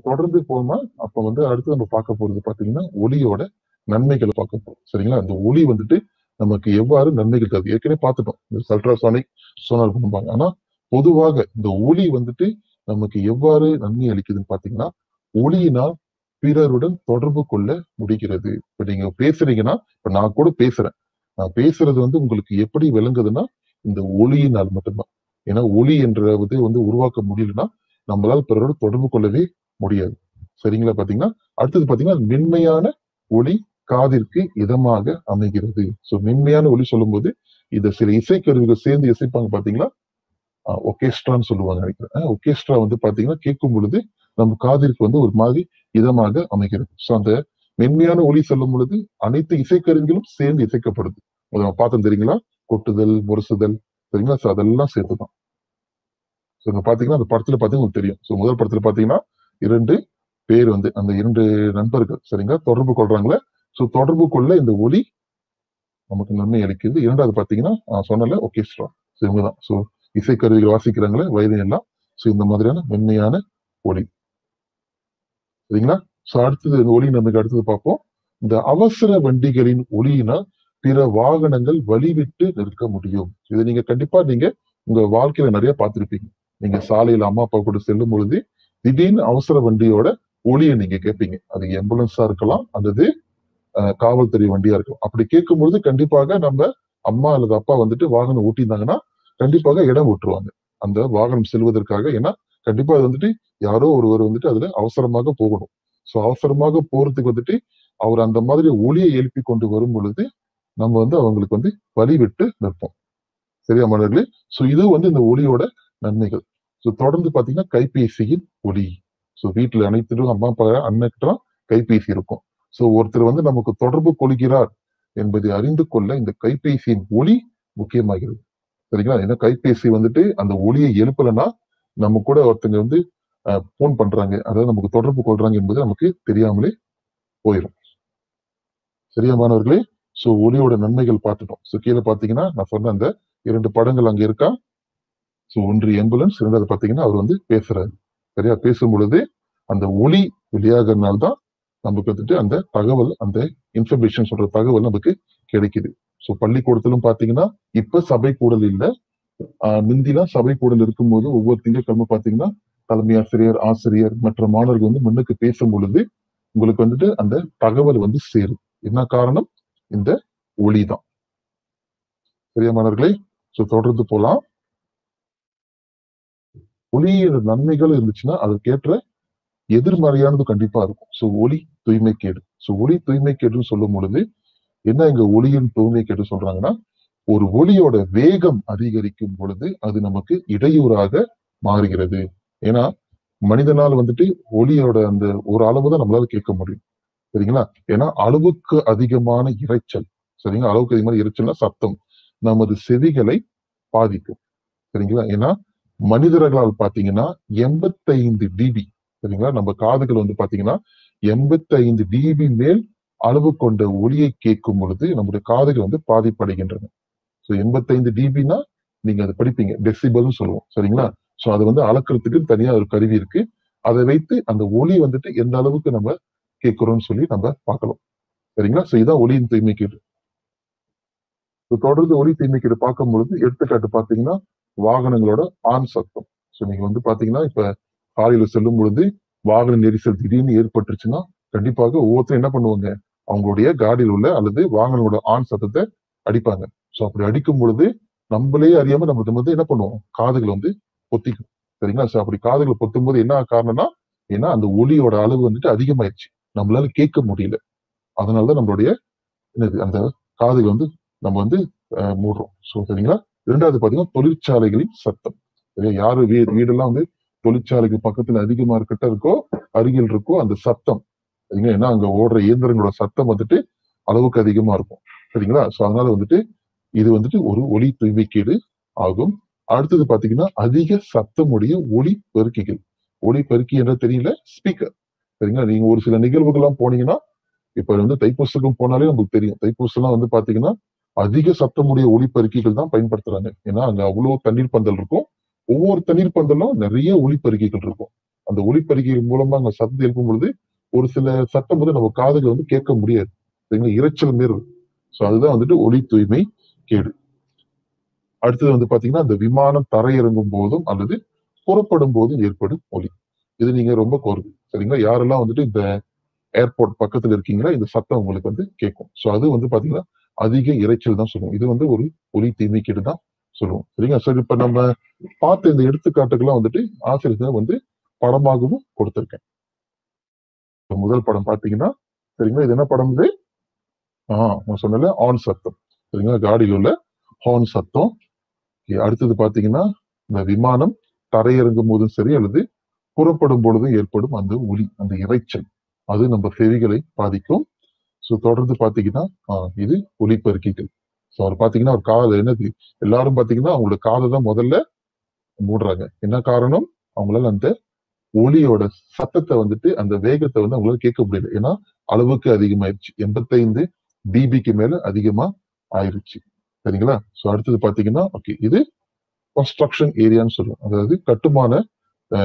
தொடர்ந்து போனா அப்ப வந்து அடுத்து நம்ம பார்க்க போறது பாத்தீங்கன்னா ஒளியோட நன்மைகளை பார்க்க போறோம். சரிங்களா? அந்த ஒளி வந்துட்டு நமக்கு எவ்வாறு நன்மைகள் தருது ஏற்கனவே பார்த்துட்டோம். இந்த அல்ட்ராசானிக் சோனார் பண்ணுவாங்க. ஆனா பொதுவாக இந்த ஒளி வந்துட்டு நமக்கு எவ்வாறு நன்மை அளிக்குதுன்னு பாத்தீங்கன்னா, ஒளியினால் பிறருடன் தொடர்பு கொள்ள முடிகிறது. இப்ப நீங்க பேசுறீங்கன்னா, இப்ப நான் கூட பேசுறேன். நான் பேசுறது வந்து உங்களுக்கு எப்படி விளங்குதுன்னா, இந்த ஒளியினால் மட்டும்தான். ஏன்னா ஒளி என்றது வந்து உருவாக்க முடியலன்னா, நம்மளால பிறரோட தொடர்பு கொள்ளவே முடியாது. சரிங்களா? பாத்தீங்கன்னா, அடுத்தது பாத்தீங்கன்னா, மென்மையான ஒலி காதிற்கு இதமாக அமைகிறது. மென்மையான ஒலி சொல்லும்போது, இத சில இசைக்கருவிகள் சேர்ந்து இசைப்பாங்க பாத்தீங்களா? ஒர்கெஸ்ட்ரான்னு சொல்லுவாங்க நினைக்கிறேன். ஒர்கெஸ்ட்ரா வந்து பாத்தீங்கன்னா, கேட்கும் பொழுது நம்ம காதிற்கு வந்து ஒரு மாதிரி இதமாக அமைகிறது. அந்த மென்மையான ஒலி சொல்லும் பொழுது அனைத்து இசைக்கருவிகளும் சேர்ந்து இசைக்கப்படுது. அத நம்ம பார்த்தோம் தெரியுங்களா? கொட்டுதல், முரசுதல் சரிங்களா? அதெல்லாம் சேர்த்துதான். இங்க பாத்தீங்கன்னா, அந்த படத்துல பாத்தீங்கன்னா உங்களுக்கு தெரியும். முதல் படத்துல பாத்தீங்கன்னா 2 பேர் வந்து அந்த 2 நண்பர்கள் சரிங்களா? தொடர்பு கொள்றாங்கல்ல. தொடர்பு கொள்ள இந்த ஒலி நமக்கு நன்மை அளிக்குது. 2வது பாத்தீங்கன்னா, நான் சொன்னேன்ல ஒர்கெஸ்ட்ரா. இவங்கதான். இசைக்கருவிகள் வாசிக்கிறாங்களே வயலின் எல்லாம். இந்த மாதிரியான மென்மையான ஒலி. சரிங்களா? அடுத்தது இந்த ஒலி நமக்கு அடுத்தது பார்ப்போம். இந்த அவசர வண்டிகளின் ஒலியினால் பிற வாகனங்கள் வழிவிட்டு நிற்க முடியும். இதை நீங்க கண்டிப்பா நீங்க உங்க வாழ்க்கையில நிறைய பார்த்திருப்பீங்க. நீங்க சாலையில அம்மா அப்பா கூட செல்லும் பொழுது திடீர்னு அவசர வண்டியோட ஒலியை நீங்க கேட்பீங்க. அது ஆம்புலன்ஸா இருக்கலாம் அல்லது காவல்துறை வண்டியா இருக்கும். அப்படி கேட்கும்பொழுது கண்டிப்பாக நம்ம அம்மா அல்லது அப்பா வந்துட்டு வாகனம் ஓட்டியிருந்தாங்கன்னா கண்டிப்பாக இடம் விட்டுருவாங்க. அந்த வாகனம் செல்வதற்காக. ஏன்னா கண்டிப்பா அது வந்துட்டு யாரோ ஒருவர் வந்துட்டு அதுல அவசரமாக போகணும். அவசரமாக போறதுக்கு வந்துட்டு அவர் அந்த மாதிரி ஒலியை எழுப்பி கொண்டு வரும் பொழுது நம்ம வந்து அவங்களுக்கு வந்து வழி விட்டு நிற்போம். சரியா மாணவர்களே? இது வந்து இந்த ஒலியோட நன்மைகள். தொடர்ந்து பாத்தீங்கன்னா கைபேசியின் ஒலி. வீட்டுல அனைத்திலும் அம்மா அப்பா அண்ணன் கைபேசி இருக்கும். ஒருத்தர் வந்து நமக்கு தொடர்பு கொள்கிறார் என்பதை அறிந்து கொள்ள இந்த கைபேசியின் ஒலி முக்கியமாகிறது. சரிங்களா? ஏன்னா கைபேசி வந்துட்டு அந்த ஒலியை எழுப்பலைன்னா நம்ம கூட ஒருத்தங்க வந்து போன் பண்றாங்க, அதாவது நமக்கு தொடர்பு கொள்றாங்க என்பது நமக்கு தெரியாமலே போயிடும். சரியா மாணவர்களே? ஒலியோட நன்மைகள் பார்த்துட்டோம். கீழே பாத்தீங்கன்னா நான் சொன்ன அந்த 2 படங்கள் அங்க இருக்கா? ஒன்று ஆம்புலன்ஸ், 2வது பாத்தீங்கன்னா அவர் வந்து பேசுறாரு. சரியா? பேசும் பொழுது அந்த ஒலி வெளியாகிறதுனால்தான் நமக்கு வந்துட்டு அந்த தகவல், அந்த இன்ஃபர்மேஷன் சொல்ற தகவல் நமக்கு கிடைக்குது. பள்ளிக்கூடத்திலும் பாத்தீங்கன்னா இப்ப சபை கூடல் இல்ல. முந்திலாம் சபை கூடல் இருக்கும்போது ஒவ்வொரு திங்கட்கிழமை பாத்தீங்கன்னா தலைமை ஆசிரியர், ஆசிரியர் மற்ற மாணவர்கள் வந்து முன்னுக்கு பேசும் பொழுது உங்களுக்கு வந்துட்டு அந்த தகவல் வந்து சேரும். என்ன காரணம்? இந்த ஒளிதான். சரியா மாணவர்களே? தொடர்ந்து போலாம். ஒளியோட நன்மைகள் இருந்துச்சுன்னா அதற்கேற்ற எதிர்மறையானது கண்டிப்பா இருக்கும். ஒளி தூய்மைக்கேடு. ஒளி தூய்மைக்கேடுன்னு சொல்லும் பொழுது என்ன இங்க ஒளியின் தூய்மைக்கேடு சொல்றாங்கன்னா, ஒரு ஒளியோட வேகம் அதிகரிக்கும் பொழுது அது நமக்கு இடையூறாக மாறுகிறது. ஏன்னா மனிதனால் வந்துட்டு ஒளியோட அந்த ஒரு அளவு தான் நம்மளால கேட்க முடியும். சரிங்களா? ஏன்னா அளவுக்கு அதிகமான இரைச்சல். சரிங்களா? அளவுக்கு அதிகமான இரைச்சல்னா சத்தம் நமது செவிகளை பாதிக்கும். சரிங்களா? ஏன்னா மனிதர்களால் பாத்தீங்கன்னா 85 டிபி சரிங்களா? நம்ம காதுகள் வந்து பாத்தீங்கன்னா 85 டிபி மேல் அளவு கொண்ட ஒலியை கேட்கும் பொழுது நம்முடைய காதுகள் வந்து பாதிப்படைகின்றன. 85 டிபின்னா நீங்க அதை படிப்பீங்க. டெசிபல்னு சொல்லுவோம். சரிங்களா? அதை வந்து அளக்கிறதுக்கு தனியா ஒரு கருவி இருக்கு. அதை வைத்து அந்த ஒலி வந்துட்டு எந்த அளவுக்கு நம்ம கேட்கிறோம்னு சொல்லி நம்ம பார்க்கலாம். சரிங்களா? இதான் ஒலியின் தூய்மைக்கேடு. தொடர்ந்து ஒலி தூய்மைக்கேடு பார்க்கும் பொழுது எடுத்துக்காட்டு பாத்தீங்கன்னா வாகனங்களோட ஆன் சத்தம். நீங்க வந்து பாத்தீங்கன்னா இப்ப சாலையில செல்லும் பொழுது வாகன நெரிசல் திடீர்னு ஏற்பட்டுருச்சுன்னா கண்டிப்பாக ஒவ்வொருத்தரும் என்ன பண்ணுவாங்க? அவங்களுடைய காடியில் உள்ள அல்லது வாகனங்களோட ஆன் சத்தத்தை அடிப்பாங்க. அப்படி அடிக்கும் பொழுது நம்மளே அறியாம நம்ம வந்து என்ன பண்ணுவோம்? காதுகள் வந்து பொத்திக்கும். சரிங்களா? அப்படி காதுகளை பொத்தும் போது என்ன காரணம்னா, ஏன்னா அந்த ஒலியோட அளவு வந்துட்டு அதிகமாயிருச்சு. நம்மளால கேட்க முடியல. அதனாலதான் நம்மளுடைய என்னது அந்த காதுகள் வந்து நம்ம வந்து மூடுறோம். சரிங்களா? 2வது பாத்தீங்கன்னா தொழிற்சாலைகளின் சத்தம். யாரு வீடெல்லாம் வந்து தொழிற்சாலைக்கு பக்கத்துல அதிகமா இருக்கோ அருகில் இருக்கோ அந்த சத்தம். சரிங்களா? ஏன்னா அங்க ஓடுற இயந்திரங்களோட சத்தம் வந்துட்டு அளவுக்கு அதிகமா இருக்கும். சரிங்களா? அதனால வந்துட்டு இது வந்துட்டு ஒரு ஒலி தூய்மைக்கேடு ஆகும். அடுத்தது பாத்தீங்கன்னா அதிக சத்தமுடைய ஒலி பெருக்கிகள். ஒலி பெருக்கி என்ற தெரியல ஸ்பீக்கர். சரிங்களா? நீங்க ஒரு சில நிகழ்வுகள்லாம் போனீங்கன்னா இப்ப வந்து தைப்பூசத்துக்கும் போனாலே நமக்கு தெரியும். தைப்பூசம்லாம் வந்து பாத்தீங்கன்னா அதிக சத்தமுடைய ஒலிபெருக்கிகள் தான் பயன்படுத்துறாங்க. ஏன்னா அங்க அவ்வளவு தண்ணீர் பந்தல் இருக்கும். ஒவ்வொரு தண்ணீர் பந்தலும் நிறைய ஒலிபெருக்கிகள் இருக்கும். அந்த ஒலிப்பெருக்கிகள் மூலமா அங்க சத்தம் எழுப்பும் பொழுது ஒரு சில சத்தம் வந்து நம்ம காதுகள் வந்து கேட்க முடியாது. சரிங்களா? இரைச்சல் மாரி இருக்கும். ஸோ அதுதான் வந்துட்டு ஒலி தூய்மை கேடு. அடுத்தது வந்து பாத்தீங்கன்னா, அந்த விமானம் தரையிறங்கும் போதும் அல்லது புறப்படும் போதும் ஏற்படும் ஒலி. இது நீங்க ரொம்ப கோருது. சரிங்களா? யாரெல்லாம் வந்துட்டு இந்த ஏர்போர்ட் பக்கத்துல இருக்கீங்களோ, இந்த சத்தம் உங்களுக்கு வந்து கேட்கும். ஸோ அது வந்து பாத்தீங்கன்னா, அதிக இரைச்சல் தான் சொல்லுவோம். இது வந்து ஒரு ஒலி தீமைக்கேடு தான் சொல்லுவோம். சரிங்களா? சரி இப்ப நம்ம பார்த்த இந்த எடுத்துக்காட்டுக்கெல்லாம் வந்துட்டு ஆசிரியர்கள் வந்து படமாகவும் கொடுத்திருக்கேன். இப்ப முதல் படம் பார்த்தீங்கன்னா, சரிங்களா? இது என்ன படம் இது? நான் சொன்னேன்ல ஹார்ன் சத்தம். சரிங்களா? காடியில உள்ள ஹார்ன் சத்தம். அடுத்தது பார்த்தீங்கன்னா, இந்த விமானம் தரையிறங்கும் போதும் சரி அல்லது புறப்படும் பொழுதும் ஏற்படும் அந்த ஒலி, அந்த இரைச்சல். அது நம்ம செவிகளை பாதிக்கும். ஸோ தொடர்ந்து பார்த்தீங்கன்னா, இது ஒலிபெருக்கிகள். ஸோ அவர் பார்த்தீங்கன்னா, அவர் காது என்னது எல்லாரும் பார்த்தீங்கன்னா, அவங்களோட காத தான் முதல்ல மூடுறாங்க. என்ன காரணம்? அவங்களால அந்த ஒலியோட சத்தத்த வந்துட்டு, அந்த வேகத்த வந்து அவங்களால கேட்க முடியல. ஏன்னா, அளவுக்கு அதிகமாயிருச்சு. 85 டிபிக்கு மேல அதிகமா ஆயிருச்சு. சரிங்களா? ஸோ அடுத்தது பார்த்தீங்கன்னா, ஓகே இது கன்ஸ்ட்ரக்ஷன் ஏரியான்னு சொல்லுவோம். அதாவது கட்டுமான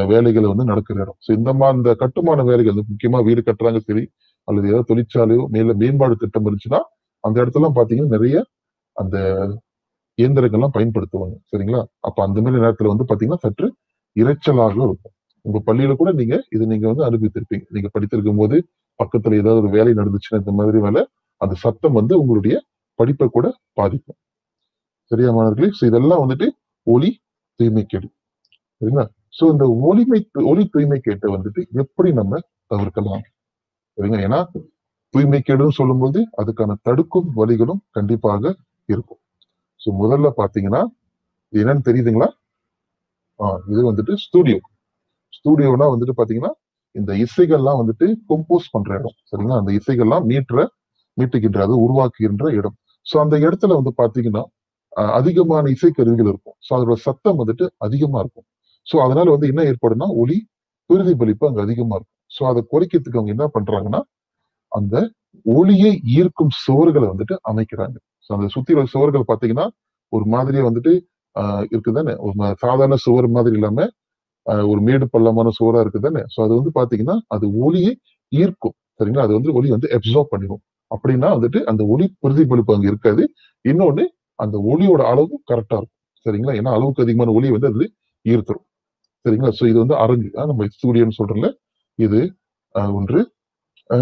வேலைகள் வந்து நடக்கிற இடம். ஸோ இந்த கட்டுமான வேலைகள் வந்து முக்கியமா வீடு கட்டுறாங்க சரி, அல்லது ஏதாவது தொழிற்சாலையோ, மேம்பாடு திட்டம் இருந்துச்சுன்னா, அந்த இடத்துலலாம் பார்த்தீங்கன்னா, நிறைய அந்த இயந்திரங்கள்லாம் பயன்படுத்துவாங்க. சரிங்களா? அப்ப அந்த மாரி நேரத்துல வந்து பார்த்தீங்கன்னா, சற்று இரைச்சலாக இருக்கும். உங்க பள்ளியில கூட நீங்க வந்து அனுபவித்திருப்பீங்க. நீங்க படித்திருக்கும்போது, பக்கத்துல ஏதாவது ஒரு வேலை நடந்துச்சுன்னா, இந்த மாதிரி வேலை, அந்த சத்தம் வந்து உங்களுடைய படிப்ப கூட பாதிக்கும். சரியா மாணவர்களே? ஸோ இதெல்லாம் வந்துட்டு ஒலி தூய்மைக்கேடு. சரிங்களா? ஸோ இந்த ஒலி தூய்மைக்கேட்ட வந்துட்டு எப்படி நம்ம தவிர்க்கலாம்? சரிங்களா? ஏன்னா, தூய்மைக்கேடுன்னு சொல்லும்போது, அதுக்கான தடுக்கும் வழிகளும் கண்டிப்பாக இருக்கும். ஸோ முதல்ல பார்த்தீங்கன்னா, இது என்னன்னு தெரியுதுங்களா? இது வந்துட்டு ஸ்டூடியோ. ஸ்டூடியோனா வந்துட்டு பாத்தீங்கன்னா, இந்த இசைகள்லாம் வந்துட்டு கம்போஸ் பண்ற இடம். சரிங்களா? அந்த இசைகள்லாம் மீட்டுகின்ற அது உருவாக்குகின்ற இடம். ஸோ அந்த இடத்துல வந்து பாத்தீங்கன்னா, அதிகமான இசைக்கருவிகள் இருக்கும். ஸோ அதோட சத்தம் வந்துட்டு அதிகமா இருக்கும். ஸோ அதனால வந்து என்ன ஏற்படும்னா, ஒலி பிரதிபலிப்பு அங்க அதிகமா இருக்கும். ஸோ அத குறைக்கிறதுக்கு அவங்க என்ன பண்றாங்கன்னா, அந்த ஒலியை ஈர்க்கும் சுவர்கள வந்துட்டு அமைக்கிறாங்க. ஸோ அந்த சுத்தி உள்ள சுவர்கள் பாத்தீங்கன்னா, ஒரு மாதிரியா வந்துட்டு இருக்குதானே? ஒரு சாதாரண சுவர் மாதிரி இல்லாம ஒரு மேடு பள்ளமான சுவரா இருக்கு தானே. ஸோ அது வந்து பாத்தீங்கன்னா, அது ஒலியை ஈர்க்கும். சரிங்களா? அது வந்து ஒலி வந்து அப்சார்ப் பண்ணிடும். அப்படின்னா வந்துட்டு அந்த ஒலி பிரதிபலிப்பு அங்க இருக்காது. இன்னொன்னு அந்த ஒலியோட அளவும் கரெக்ட்டா இருக்கும். சரிங்களா? ஏன்னா அளவுக்கு அதிகமான ஒலிய வந்து அது ஈர்த்துரும். சரிங்களா? ஸோ இது வந்து அரங்கு. நம்ம ஸ்டூடியோன்னு சொல்றோம்ல. இது ஒன்று. அ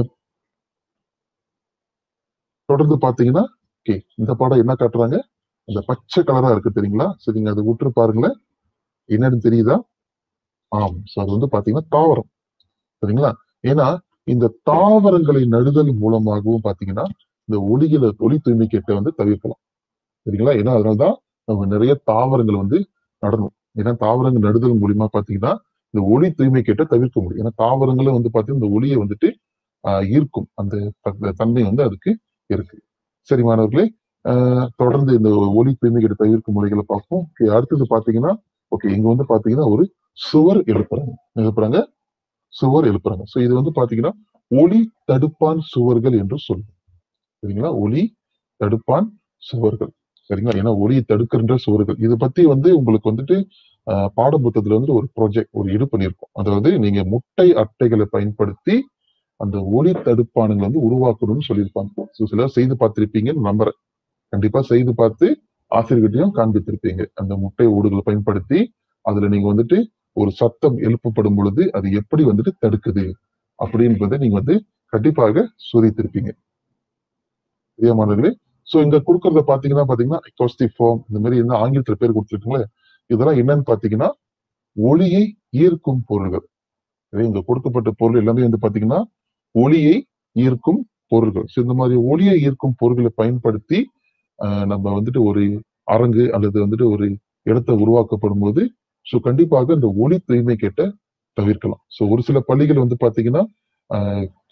தொடர்ந்து பாத்தீங்கன்னா, ஓகே இந்த படம் என்ன காட்டுறாங்க? அந்த பச்சை கலரா இருக்கு தெரியுங்களா? சோ நீங்க அத உற்று பாருங்களேன். என்னன்னு தெரியுதா? ஸோ அது வந்து பாத்தீங்கன்னா தாவரம். சரிங்களா? ஏன்னா, இந்த தாவரங்களை நடுதல் மூலமாகவும் பார்த்தீங்கன்னா, இந்த ஒலி தூய்மைக்கேட்ட வந்து தவிர்க்கலாம். சரிங்களா? ஏன்னா, அதனால தான் நம்ம நிறைய தாவரங்கள் வந்து நடணும். ஏன்னா, தாவரங்கள் நடுதல் மூலியமா பார்த்தீங்கன்னா, இந்த ஒலி தூய்மைக்கேட்ட தவிர்க்க முடியும். ஏன்னா, தாவரங்களும் வந்து பார்த்தீங்கன்னா, இந்த ஒலிய வந்துட்டு ஈர்க்கும். அந்த தன்மை வந்து அதுக்கு இருக்கு. சரி மாணவர்களே, அ தொடர்ந்து இந்த ஒலி தூய்மைக்கேட்ட தவிர்க்கும் முறைகள பார்ப்போம். அடுத்தது பார்த்தீங்கன்னா, ஓகே இங்க வந்து பார்த்தீங்கன்னா, ஒரு சுவர் எழுப்புறாங்க. எழுப்புறாங்க. சுவர் எழுப்புறாங்க. ஸோ இது வந்து பாத்தீங்கன்னா, ஒளி தடுப்பான் சுவர்கள் என்று சொல்லுவோம். சரிங்களா? ஒளி தடுப்பான் சுவர்கள். சரிங்களா? ஏன்னா ஒளியை தடுக்கின்ற சுவர்கள். இத பத்தி வந்து உங்களுக்கு வந்துட்டு பாட புத்தகத்துல வந்து ஒரு ப்ராஜெக்ட் இது பண்ணியிருக்கோம். அதாவது நீங்க முட்டை அட்டைகளை பயன்படுத்தி அந்த ஒளி தடுப்பான்களை வந்து உருவாக்கணும்னு சொல்லியிருப்பாங்க. ஸோ சிலர் செய்து பார்த்திருப்பீங்கன்னு நம்புறேன். கண்டிப்பா செய்து பார்த்து ஆசிரியர்கிட்டயும் காண்பித்திருப்பீங்க. அந்த முட்டை ஓடுகளை பயன்படுத்தி அதுல நீங்க வந்துட்டு ஒரு சத்தம் எழுப்பப்படும் பொழுது அது எப்படி வந்துட்டு தடுக்குது அப்படின்றத நீங்க வந்து கண்டிப்பாக சோதித்திருப்பீங்க. சரியா மாணவர்களே? சோ இங்க குடுக்கறத பாத்தீங்கன்னா அக்கோஸ்டிக் ஃபார்ம் இந்த மாதிரி என்ன ஆங்கிலத்துல பேர் கொடுத்துருக்கீங்களே இதெல்லாம் என்னன்னு பாத்தீங்கன்னா ஒளியை ஈர்க்கும் பொருள்கள். இங்க கொடுக்கப்பட்ட பொருள் எல்லாமே வந்து பாத்தீங்கன்னா ஒளியை ஈர்க்கும் பொருள்கள். சோ இந்த மாதிரி ஒளியை ஈர்க்கும் பொருள்களை பயன்படுத்தி நம்ம வந்துட்டு ஒரு அரங்கு அல்லது வந்துட்டு ஒரு இடத்தை உருவாக்கப்படும் போது கண்டிப்பாக இந்த ஒளி தூய்மை கேட்ட தவிர்க்கலாம். ஒரு சில பள்ளிகள் வந்து பாத்தீங்கன்னா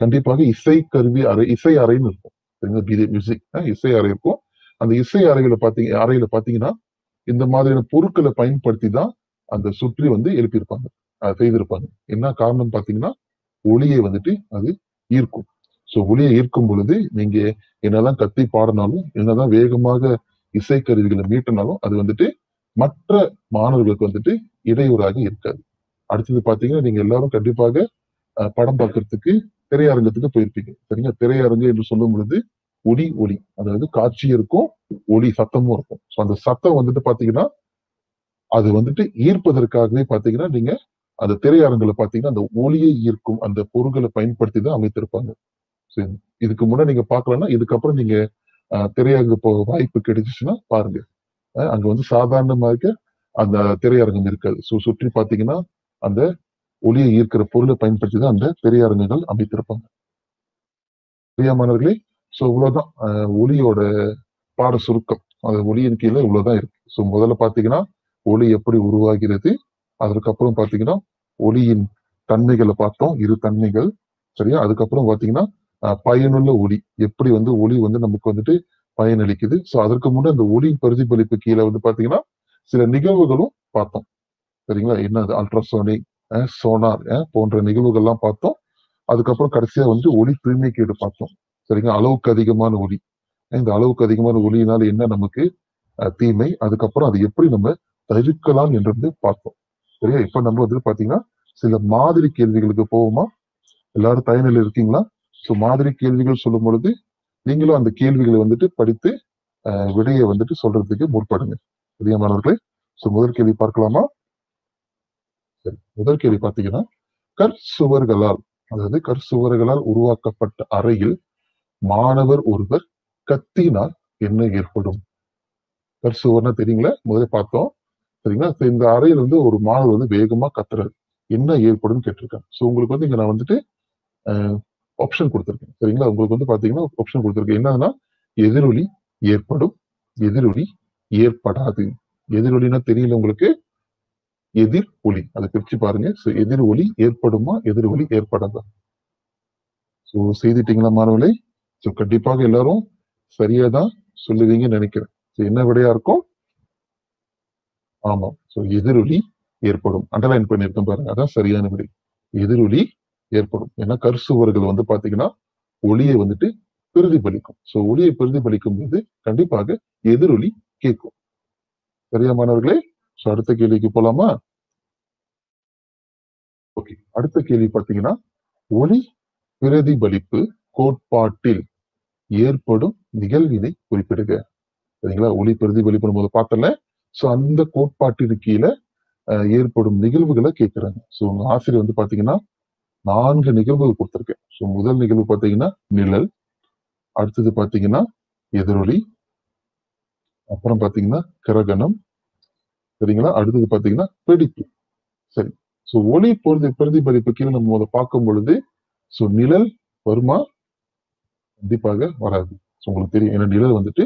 கண்டிப்பாக இசை கருவி அறை இசை அறைன்னு இருக்கும். மியூசிக் இசை அறை இருக்கும். அந்த இசை அறையில பாத்தீங்கன்னா இந்த மாதிரியான பொருட்களை பயன்படுத்தி தான் அந்த சுற்றி வந்து எழுப்பியிருப்பாங்க செய்திருப்பாங்க. என்ன காரணம் பாத்தீங்கன்னா ஒளியை வந்துட்டு அது ஈர்க்கும். ஒளியை ஈர்க்கும் பொழுது நீங்க என்னதான் கத்தி பாடினாலும் என்னதான் வேகமாக இசைக்கருவிகளை மீட்டினாலும் அது வந்துட்டு மற்ற மாணவர்களுக்கு வந்துட்டு இடையூறாக இருக்காது. அடுத்தது பாத்தீங்கன்னா நீங்க எல்லாரும் கண்டிப்பாக படம் பார்க்கறதுக்கு திரையரங்கத்துக்கு போயிருப்பீங்க. சரிங்களா? திரையரங்கு என்று சொல்லும் பொழுது ஒளி, அதாவது காட்சி இருக்கும், ஒளி சத்தமும் இருக்கும். ஸோ அந்த சத்தம் வந்துட்டு பாத்தீங்கன்னா அது வந்துட்டு ஈர்ப்பதற்காகவே பாத்தீங்கன்னா நீங்க அந்த திரையரங்குல பாத்தீங்கன்னா அந்த ஒளியை ஈர்க்கும் அந்த பொருட்களை பயன்படுத்தி தான் அமைத்திருப்பாங்க. சரி. இதுக்கு முன்னாடி நீங்க பார்க்கலன்னா இதுக்கப்புறம் நீங்க திரையரங்கு போக வாய்ப்பு கிடைச்சிச்சுன்னா பாருங்க. அங்க வந்து சாதாரணமாக அந்த திரையரங்கம் இருக்காது. சுற்றி பாத்தீங்கன்னா அந்த ஒளியை ஈர்க்கிற பொருளை பயன்படுத்தி தான் அந்த திரையரங்குகள் அமைத்திருப்பாங்க. பிரியமானவர்களே, ஸோ இவ்வளவுதான் ஒளியோட பாட சுருக்கம். அந்த ஒளியின் கீழே இவ்வளவுதான் இருக்கு. ஸோ முதல்ல பாத்தீங்கன்னா ஒளி எப்படி உருவாகிறது, அதற்கப்புறம் பாத்தீங்கன்னா ஒளியின் தன்மைகளை பார்த்தோம், இரு தன்மைகள். சரியா? அதுக்கப்புறம் பாத்தீங்கன்னா பயனுள்ள ஒளி எப்படி வந்து ஒளி வந்து நமக்கு வந்துட்டு பயனளிக்குது. ஸோ அதற்கு முன்னே அந்த ஒளி பிரதிபலிப்பு கீழே வந்து பாத்தீங்கன்னா சில நிகழ்வுகளும் பார்த்தோம். சரிங்களா? என்ன அது அல்ட்ராசோனிக், சோனார் போன்ற நிகழ்வுகள்லாம் பார்த்தோம். அதுக்கப்புறம் கடைசியா வந்து ஒளி தூய்மைக்கேடு பார்த்தோம். சரிங்களா? அளவுக்கு அதிகமான ஒளி. இந்த அளவுக்கு அதிகமான ஒளியினால என்ன நமக்கு தீமை, அதுக்கப்புறம் அதை எப்படி நம்ம தவிர்க்கலாம் என்று பார்த்தோம். சரியா? இப்ப நம்ம வந்து பாத்தீங்கன்னா சில மாதிரி கேள்விகளுக்கு போவோமா? எல்லாரும் தயாரில் இருக்கீங்களா? ஸோ மாதிரி கேள்விகள் சொல்லும் பொழுது நீங்களும் அந்த கேள்விகளை வந்துட்டு படித்து விடையை வந்துட்டு சொல்றதுக்கு முற்படுங்க. பிரியமானவர்களே, ஸோ முதல் கேள்வி பார்க்கலாமா? சரி, முதல் கேள்வி பார்த்தீங்கன்னா கற்சுவர்களால், அதாவது கற்சுவர்களால் உருவாக்கப்பட்ட அறையில் மாணவர் ஒருவர் கத்தினால் என்ன ஏற்படும்? கற்சுவர்னா தெரியுங்களா? முதல்ல பார்த்தோம். சரிங்களா? இந்த அறையில் வந்து ஒரு மாணவர் வந்து வேகமா கத்துறாரு. என்ன ஏற்படும் கேட்டிருக்காங்க. ஸோ உங்களுக்கு வந்து இங்க நான் வந்துட்டு ஆப்ஷன் கொடுத்துருக்கேன். சரிங்களா? உங்களுக்கு வந்து பாத்தீங்கன்னா ஆப்ஷன் கொடுத்துருக்கேன். என்னன்னா எதிரொலி ஏற்படும், எதிரொலி ஏற்படாது. எதிரொலினா தெரியல உங்களுக்கு? எதிர் ஒலி. அதை பிரிச்சு பாருங்க. ஸோ எதிர் ஒலி ஏற்படுமா, எதிர் ஒலி ஏற்படாதா? ஸோ செய்துட்டீங்களா மாணவர்களே? ஸோ கண்டிப்பாக எல்லாரும் சரியா தான் சொல்லுவீங்கன்னு நினைக்கிறேன். ஸோ என்ன விடையா இருக்கும்? ஆமா. ஸோ எதிரொலி ஏற்படும். அண்டர்லைன் பண்ணியிருக்கேன் பாருங்க. அதான் சரியான விடை. எதிரொலி ஏற்படும். ஏன்னா கற்சுவர்கள் வந்து பாத்தீங்கன்னா ஒளியை வந்துட்டு பிரதிபலிக்கும். ஸோ ஒளியை பிரதிபலிக்கும் போது கண்டிப்பாக எதிரொலி கேட்கும். சரியா மாணவர்களே? ஸோ அடுத்த கேள்விக்கு போலாமா? ஓகே. அடுத்த கேள்வி பாத்தீங்கன்னா ஒளி பிரதிபலிப்பு கோட்பாட்டில் ஏற்படும் நிகழ்வினை குறிப்பிடுக. சரிங்களா? ஒளி பிரதிபலிப்பு போது பார்த்தல. ஸோ அந்த கோட்பாட்டிற்கு கீழே ஏற்படும் நிகழ்வுகளை கேட்கிறாங்க. ஸோ உங்க ஆசிரியர் வந்து பாத்தீங்கன்னா 4 நிகழ்வுகள் கொடுத்திருக்கேன். ஸோ முதல் நிகழ்வு பாத்தீங்கன்னா நிழல், அடுத்தது பாத்தீங்கன்னா எதிரொலி, அப்புறம் பாத்தீங்கன்னா கிரகணம், சரிங்களா? அடுத்தது பாத்தீங்கன்னா வெடிப்பு. சரி. ஸோ ஒளி பிரதிபலிப்பு கீழே நம்ம அதை பார்க்கும் பொழுது ஸோ நிழல் வருமா? கண்டிப்பாக வராது. ஸோ உங்களுக்கு தெரியும். ஏன்னா நிழல் வந்துட்டு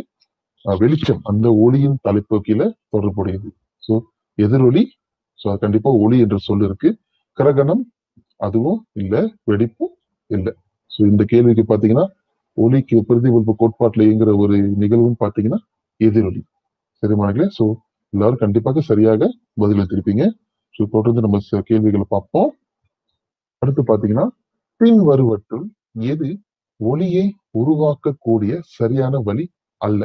வெளிச்சம் அந்த ஒளியின் தலைப்பு கீழே தொடர்புடையது. ஸோ எதிரொலி, ஸோ கண்டிப்பா ஒளி என்ற சொல் இருக்கு. கிரகணம் அதுவும் இல்ல, வெடிப்பும் இல்லை. ஸோ இந்த கேள்விக்கு பாத்தீங்கன்னா ஒளிக்கு பிரதிபலிப்பு கோட்பாட்டில் இயங்குற ஒரு நிகழ்வுன்னு பாத்தீங்கன்னா எதிரொலி. சரிமானங்களே? ஸோ எல்லாரும் கண்டிப்பாக சரியாக பதிலளித்திருப்பீங்க. ஸோ தொடர்ந்து நம்ம கேள்விகளை பார்ப்போம். அடுத்து பாத்தீங்கன்னா பின் வருவற்றுள் எது ஒளியை உருவாக்கக்கூடிய சரியான வழி அல்ல?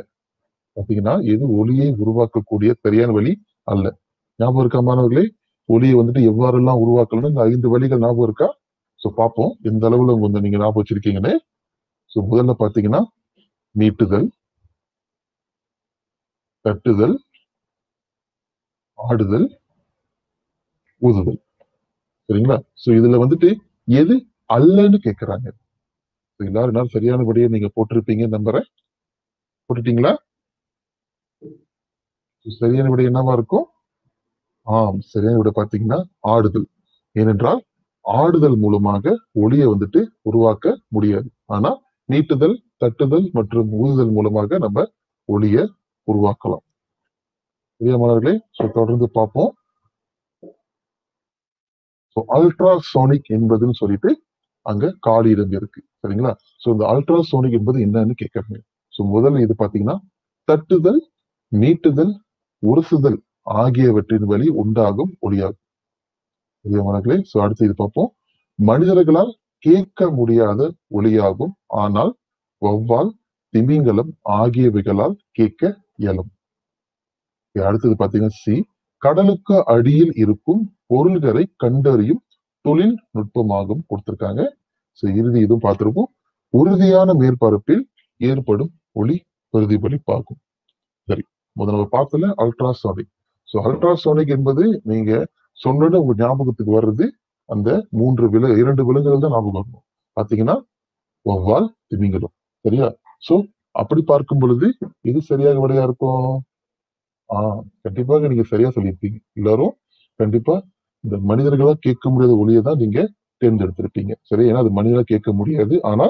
பாத்தீங்கன்னா எது ஒளியை உருவாக்கக்கூடிய சரியான வழி அல்ல? ஞாபகம் இருக்கா மாணவர்களே? ஒளியை வந்துட்டு எவ்வாறெல்லாம் உருவாக்கணும்னு இந்த 5 வழிகள் ஞாபகம் இருக்கா? ஸோ பார்ப்போம் எந்த அளவுல கொஞ்சம் நீங்க ஞாபகம் வச்சிருக்கீங்கன்னு. ஸோ முதல்ல பாத்தீங்கன்னா நீட்டுதல், தட்டுதல், ஆடுதல், ஊதுதல். சரிங்களா? ஸோ இதுல வந்துட்டு எது அல்லன்னு கேட்கிறாங்க. எல்லாரும் சரியான படியை நீங்க போட்டிருப்பீங்கன்னு நம்புறேன். போட்டுட்டீங்களா? சரியான விடை என்னவா இருக்கும்? ஆம், சரியான விடை பாத்தீங்கன்னா ஆடுதல். ஏனென்றால் ஆடுதல் மூலமாக ஒளியை வந்துட்டு உருவாக்க முடியாது. ஆனா நீட்டுதல், தட்டுதல் மற்றும் ஊதுதல் மூலமாக நம்ம ஒளியை உருவாக்கலாம். பிரியமானவர்களே, தொடர்ந்து பார்ப்போம். அல்ட்ராசோனிக் என்பதுன்னு சொல்லிட்டு அங்க காலி இடம் இருக்கு. சரிங்களா? சோ இந்த அல்ட்ராசோனிக் என்பது என்னன்னு கேட்கறீங்க. சோ முதல்ல இது பாத்தீங்கன்னா தட்டுதல், நீட்டுதல், உரசுதல் ஆகியவற்றின் வழி உண்டாகும் ஒளியாகும். பிரியமானவர்களே, அடுத்து இது பார்ப்போம். மனிதர்களால் கேட்க முடியாத ஒளியாகும். ஆனால் வௌவால், திமிங்கலம் ஆகியவைகளால் கேட்க இயலும். அடுத்தது பாத்தீங்கன்னா சி கடலுக்கு அடியில் இருக்கும் பொருள்களை கண்டறியும் தொழில்நுட்பமாகவும் கொடுத்திருக்காங்க. இறுதி இதுவும் பார்த்திருப்போம். உறுதியான மேற்பரப்பில் ஏற்படும் ஒளி பிரதிபலிப்பாகும். சரி, முதல்ல பார்த்தல அல்ட்ராசோனிக். அல்ட்ராசோனிக் என்பது நீங்க சொன்னது உங்க ஞாபகத்துக்கு வர்றது அந்த இரண்டு விலங்குகள் தான் ஞாபகம் வரணும். பாத்தீங்கன்னா வௌவால், திமிங்கலம். சரியா? சோ அப்படி பார்க்கும் பொழுது இது சரியாக விடையா இருக்கும். கண்டிப்பாக நீங்க சரியா சொல்லியிருப்பீங்க. எல்லாரும் கண்டிப்பா இந்த மனிதர்களா கேட்க முடியாத ஒளியை தான் நீங்க தேர்ந்தெடுத்திருப்பீங்க. சரி, ஏன்னா அது மனிதர்களா கேட்க முடியாது. ஆனா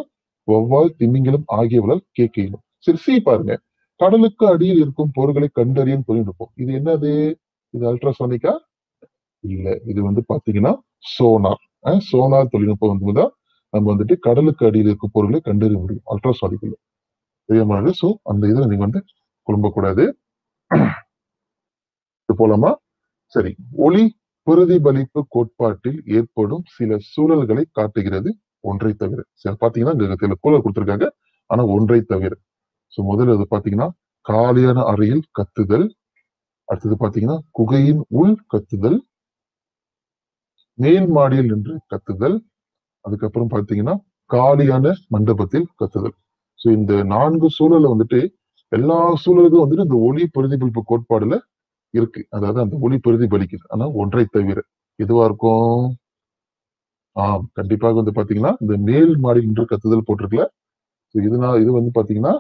வௌவால், திமிங்கலம் ஆகியவர்களால் கேட்க இயலும். சரி, சி பாருங்க. கடலுக்கு அடியில் இருக்கும் பொருட்களை கண்டறியும் தொழில்நுட்பம். இது என்னது? இது அல்ட்ராசோனிக்கா? இல்ல. இது வந்து பாத்தீங்கன்னா சோனார். சோனார் தொழில்நுட்பம் வந்துதான் நம்ம வந்துட்டு கடலுக்கு அடியில் இருக்கும் பொருட்களை கண்டறிய முடியும் அல்ட்ராசோனிக். தெரியாம சோ அந்த இதை நீங்க வந்து குழம்பக்கூடாது. போலாமா? சரி, ஒளி பிரதிபலிப்பு கோட்பாட்டில் ஏற்படும் சில சூழல்களை காட்டுகிறது ஒன்றை தவிர. சரி, பாத்தீங்கன்னா சில சூழல் கொடுத்திருக்காங்க. ஆனா ஒன்றை தவிர. முதல்ல அது பாத்தீங்கன்னா காலியான அறையில் கத்துதல். அடுத்தது பாத்தீங்கன்னா குகையின் உள் கத்துதல், மேல் மாடியில் நின்று கத்துதல், அதுக்கப்புறம் பாத்தீங்கன்னா காலியான மண்டபத்தில் கத்துதல். இந்த 4 சூழலை வந்துட்டு எல்லா சூழலுக்கும் வந்துட்டு இந்த ஒளி பிரதிபலிப்பு கோட்பாடுல இருக்கு. அதாவது அந்த ஒளி பிரதிபலிக்குது. ஆனா ஒன்றை தவிர எதுவா இருக்கும்? கண்டிப்பாக வந்து பாத்தீங்கன்னா இந்த மேல் மாடி நின்று கத்துதல் போட்டிருக்கல. இது வந்து பாத்தீங்கன்னா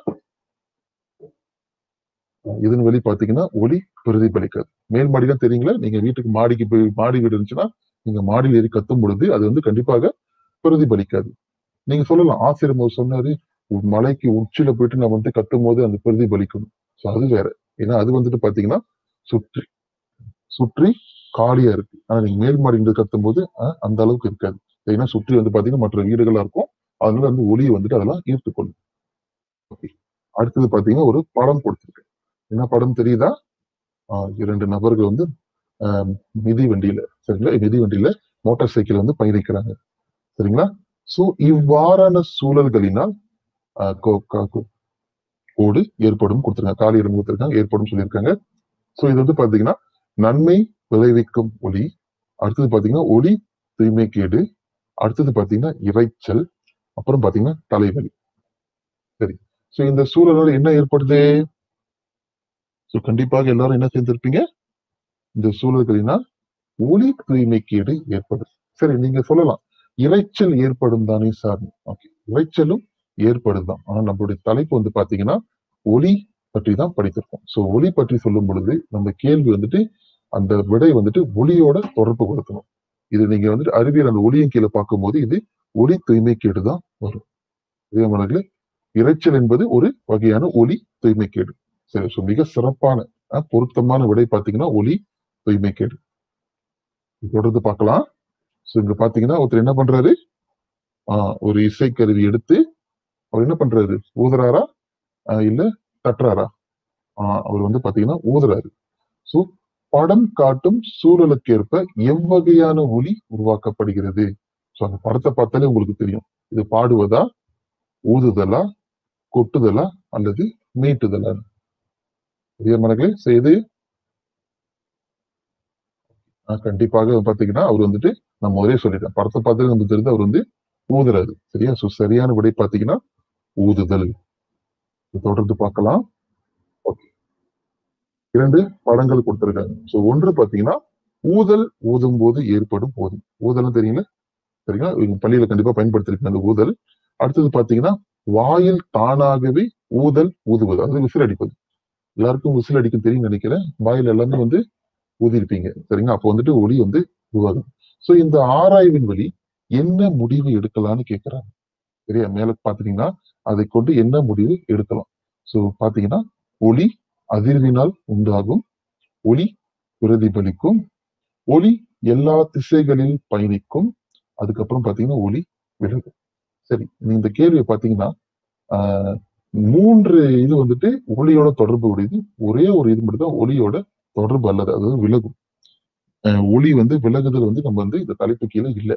இதன் வழி பாத்தீங்கன்னா ஒளி பிரதிபலிக்காது. மேல் மாடிலாம் தெரியுங்களா? நீங்க வீட்டுக்கு மாடிக்கு போய் மாடி வீடு இருந்துச்சுன்னா நீங்க மாடியில் ஏறி கத்தும் பொழுது அது வந்து கண்டிப்பாக பிரதிபலிக்காது. நீங்க சொல்லலாம், ஆசிரியர் சொன்னாரு மலைக்கு உச்சியில போயிட்டு நம்ம வந்து கத்தும் போது அந்த பிரதிபலிக்கணும். அது வேற. ஏன்னா அது வந்துட்டு பாத்தீங்கன்னா சுற்றி சுற்றி காலியா இருக்கு. ஆனா நீங்க மேல் மாடி இருந்து கத்தும் போது அந்த அளவுக்கு இருக்காது. ஏன்னா சுற்றி வந்து பாத்தீங்கன்னா மற்ற வீடுகளா இருக்கும். அதனால வந்து ஒளியை வந்துட்டு அதெல்லாம் ஈர்த்துக்கொள்ளும். அடுத்தது பாத்தீங்கன்னா ஒரு படம் கொடுத்திருக்கு. என்ன படம் தெரியுதா? 2 நபர்கள் வந்து மிதிவண்டியில, சரிங்களா? மிதிவண்டியில மோட்டார் சைக்கிள் வந்து பயணிக்கிறாங்க. சரிங்களா? இவ்வாறான சூழல்களினால் கோடு ஏற்படும் கொடுத்திருக்காங்க. காலி இடம் கொடுத்திருக்காங்க, ஏற்படும் சொல்லியிருக்காங்க. இது வந்து பாத்தீங்கன்னா நன்மை விளைவிக்கும் ஒளி. அடுத்தது பாத்தீங்கன்னா ஒளி தூய்மை கேடு. அடுத்தது பாத்தீங்கன்னா இரைச்சல். அப்புறம் பாத்தீங்கன்னா தலைவலி. சரி, இந்த சூழலால் என்ன ஏற்படுது? கண்டிப்பாக எல்லாரும் என்ன செஞ்சிருப்பீங்க? இந்த சூழல்களினால் ஒளி தூய்மை கேடு ஏற்படும். சரி, நீங்க சொல்லலாம் இரைச்சல் ஏற்படும் தானே சார்? இரைச்சலும் ஏற்படுதான். ஆனா நம்மளுடைய தலைப்பு வந்து பாத்தீங்கன்னா ஒளி பற்றி தான் படித்திருக்கோம். ஒளி பற்றி சொல்லும் பொழுது நம்ம கேள்வி வந்துட்டு அந்த விடை வந்துட்டு ஒளியோட தொடர்பு கொடுக்கணும். இது நீங்க வந்துட்டு அறிவியல் அந்த ஒளியின் கீழே பார்க்கும்போது இது ஒளி தூய்மை கேடு தான் வரும். இதே மாதிரி இரைச்சல் என்பது ஒரு வகையான ஒளி தூய்மை கேடு. சரி, மிக சிறப்பான பொருத்தமான விடை பாத்தீங்கன்னா ஒளி தூய்மை கேடு. தொடர்ந்து பார்க்கலாம். இங்க பாத்தீங்கன்னா ஒருத்தர் என்ன பண்றாரு? ஒரு இசைக்கருவி எடுத்து அவர் என்ன பண்றாரு? ஊதுறாரா இல்ல தட்டுறாரா? அவர் வந்து பாத்தீங்கன்னா ஊதுறாரு. படம் காட்டும் சூழலுக்கேற்ப எவ்வகையான ஒலி உருவாக்கப்படுகிறது? அந்த படத்தை பார்த்தாலே உங்களுக்கு தெரியும். இது பாடுவதா, ஊதுதலா, கொட்டுதலா அல்லது மீட்டுதலா? மனங்களே செய்து கண்டிப்பாக பாத்தீங்கன்னா அவர் வந்துட்டு நான் முதலே சொல்லிட்டேன். படத்தை பார்த்தாலே நமக்கு தெரிஞ்சு அவர் வந்து ஊதுறாரு. சரியா? சரியான விடை பாத்தீங்கன்னா ஊதுதல். தொடர்ந்து பார்க்கலாம். ஓகே, 2 படங்கள் கொடுத்திருக்காங்க. ஒன்று பாத்தீங்கன்னா ஊதல் ஊதும் போது ஏற்படும் போது. ஊதல் தெரியுங்களா? சரிங்களா? பள்ளியில கண்டிப்பா பயன்படுத்திருக்கீங்க அந்த ஊதல். அடுத்தது பாத்தீங்கன்னா வாயில் தானாகவே ஊதல் ஊதுவது, அதாவது விசில் அடிப்பது. எல்லாருக்கும் விசில் அடிக்க தெரியும் நினைக்கிறேன். வாயில் எல்லாமே வந்து ஊதிருப்பீங்க. சரிங்களா? அப்போ வந்துட்டு ஒலி வந்து உருவாகும். இந்த ஆராய்வின் வழி என்ன முடிவு எடுக்கலாம்னு கேட்கிறாங்க. சரியா? மேல பாத்தீங்கன்னா அதை கொண்டு என்ன முடிவு எடுக்கலாம்? பாத்தீங்கன்னா ஒலி அதிர்வினால் உண்டாகும், ஒலி பிரதிபலிக்கும், ஒலி எல்லா திசைகளில் பயணிக்கும், அதுக்கப்புறம் பாத்தீங்கன்னா ஒலி விலகும். சரி, இந்த கேள்வியை பாத்தீங்கன்னா 3 இது வந்துட்டு ஒளியோட தொடர்பு உடையது. ஒரே ஒரு இது மட்டும் தான் ஒளியோட தொடர்பு அல்லது அதாவது விலகும். ஒளி வந்து விலகுதல் வந்து நம்ம வந்து இந்த தலைப்பு கீழே இல்லை.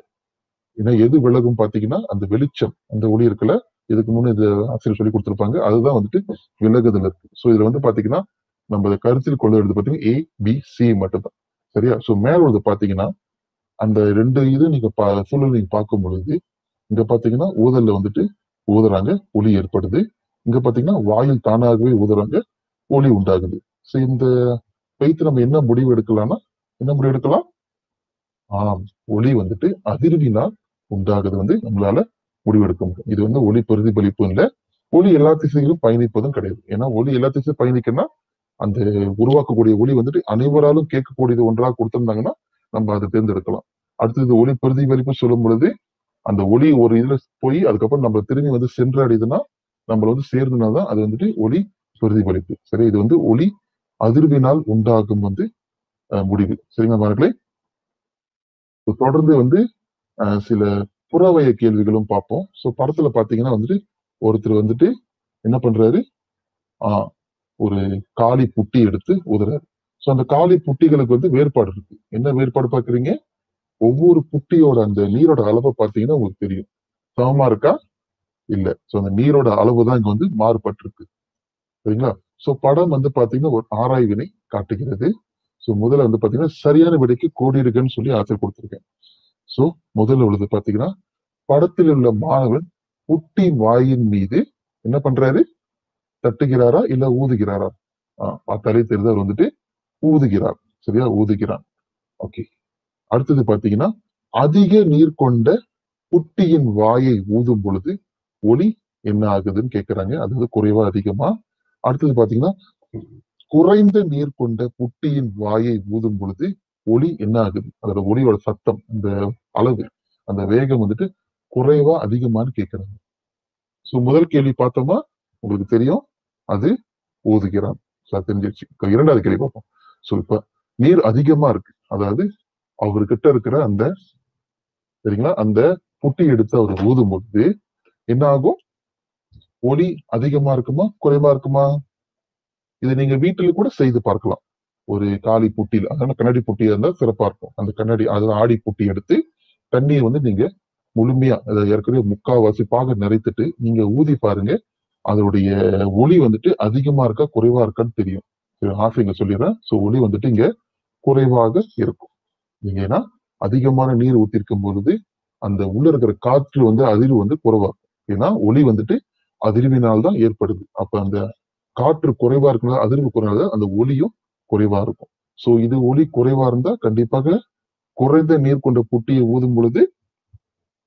ஏன்னா எது விலகும் பாத்தீங்கன்னா அந்த வெளிச்சம், அந்த ஒளி இருக்குல்ல, இதுக்கு முன்னே இது ஆசிரியர் சொல்லி கொடுத்திருப்பாங்க. அதுதான் வந்துட்டு விலகுதல் இருக்கு. இதுல வந்து பாத்தீங்கன்னா நம்ம கருத்தில் கொள்ள வேண்டியது பாத்தீங்கன்னா A, B, C மட்டும்தான். சரியா? மேல வந்து பாத்தீங்கன்னா அந்த ரெண்டு இது நீங்க சூழல் நீங்க பார்க்கும் பொழுது இங்க பாத்தீங்கன்னா ஊதல்ல வந்துட்டு ஊதுறாங்க, ஒலி ஏற்படுது. இங்க பாத்தீங்கன்னா வாயில் தானாகவே ஊதுறாங்க, ஒலி உண்டாகுது. சோ இந்த வைத்து நம்ம என்ன முடிவு எடுக்கலாம்னா, என்ன முடிவு எடுக்கலாம்? ஆம், ஒலி வந்துட்டு அதிர்வினால் உண்டாகுது வந்து நம்மளால முடிவெடுக்க முடியும். இது வந்து ஒலி பிரதிபலிப்பு இல்ல. ஒலி எல்லா திசையிலும் பயணிப்பதும் கிடையாது. ஏன்னா ஒலி எல்லா திசையும் பயணிக்கணும்னா அந்த உருவாக்கக்கூடிய ஒலி வந்துட்டு அனைவராலும் கேட்கக்கூடியது ஒன்றாக கொடுத்திருந்தாங்கன்னா நம்ம அதை தேர்ந்தெடுக்கலாம். அடுத்தது ஒலி பிரதிபலிப்பு சொல்லும் பொழுது அந்த ஒலி ஒரு இதுல போய் அதுக்கப்புறம் நம்ம திரும்பி வந்து சென்றடையுதுன்னா நம்மள வந்து சேர்ந்துனா தான் அது வந்துட்டு ஒலி பிரதிபலிப்பு. சரி, இது வந்து ஒலி அதிர்வினால் உண்டாகும் வந்து முடிவு. சரிங்களா மாணவர்களே? தொடர்ந்து வந்து சில புறவய கேள்விகளும் பார்ப்போம். ஸோ படத்துல பாத்தீங்கன்னா வந்துட்டு ஒருத்தர் வந்துட்டு என்ன பண்றாரு? ஆஹ் ஒரு காளி புட்டி எடுத்து ஊதுறாரு. ஸோ அந்த காளி புட்டிகளுக்கு வந்து வேறுபாடு இருக்கு. என்ன வேறுபாடு பாக்குறீங்க? ஒவ்வொரு புட்டியோட அந்த நீரோட அளவை பார்த்தீங்கன்னா உங்களுக்கு தெரியும். சமமா இருக்கா? இல்ல. ஸோ அந்த நீரோட அளவு தான் இங்க வந்து மாறுபட்டிருக்கு. சரிங்களா? ஸோ படம் வந்து பாத்தீங்கன்னா ஒரு ஆராய்வினை காட்டுகிறது. ஸோ முதல்ல வந்து பாத்தீங்கன்னா சரியான விடைக்கு கோடிடுகன்னு சொல்லி ஆன்சர் கொடுத்திருக்கேன். ஸோ முதல்ல உள்ளது பாத்தீங்கன்னா படத்தில் உள்ள மாணவன் புட்டி வாயின் மீது என்ன பண்றாரு? தட்டுகிறாரா இல்ல ஊதுகிறாரா? பார்த்தாலே தெரியுது அவர் வந்துட்டு ஊதுகிறார். சரியா? ஊதுகிறான். ஓகே. அடுத்தது பாத்தீங்கன்னா அதிக நீர் கொண்ட புட்டியின் வாயை ஊதும் பொழுது ஒலி என்ன ஆகுதுன்னு கேக்குறாங்க. அதாவது குறைவா அதிகமா? அடுத்தது பாத்தீங்கன்னா குறைந்த நீர் கொண்ட புட்டியின் வாயை ஊதும் பொழுது ஒலி என்ன ஆகுது? அதோட ஒலியோட சத்தம், அந்த அளவு, அந்த வேகம் வந்துட்டு குறைவா அதிகமான்னு கேக்குறாங்க. சோ முதல் கேள்வி பார்த்தோமா உங்களுக்கு தெரியும், அது ஊதுகிறான். தெரிஞ்சிருச்சு. இரண்டாவது கேள்வி பார்ப்போம். சோ இப்ப நீர் அதிகமா இருக்கு, அதாவது அவர்கிட்ட இருக்கிற அந்த சரிங்களா அந்த புட்டி எடுத்து அவர் ஊதும் பொழுது என்ன ஆகும்? ஒலி அதிகமா இருக்குமா குறைவா இருக்குமா? இதை நீங்க வீட்டில் கூட செய்து பார்க்கலாம். ஒரு காலி புட்டியில், அதனால கண்ணாடி புட்டியா இருந்தா சிறப்பா இருக்கும். அந்த கண்ணாடி அதாவது ஆடி புட்டி எடுத்து தண்ணீர் வந்து நீங்க முழுமையா அதை ஏற்கனவே முக்காவாசி பாக நிறைத்துட்டு நீங்க ஊதி பாருங்க. அதனுடைய ஒளி வந்துட்டு அதிகமா இருக்கா குறைவா இருக்கான்னு தெரியும். ஆசைங்க சொல்லிடுறேன். சோ ஒளி வந்துட்டு இங்க குறைவாக இருக்கும். நீங்க ஏன்னா அதிகமான நீர் ஊத்திருக்கும் பொழுது அந்த உள்ள இருக்கிற காற்று வந்து அதிர்வு வந்து குறைவாகும். ஏன்னா ஒளி வந்துட்டு அதிர்வினால் தான் ஏற்படுது. அப்ப அந்த காற்று குறைவா இருக்கனால அதிர்வு குறைவாக அந்த ஒளியும் குறைவா இருக்கும். சோ இது ஒளி குறைவா இருந்தா கண்டிப்பாக குறைந்த நீர் கொண்ட புட்டியை ஊதும் பொழுது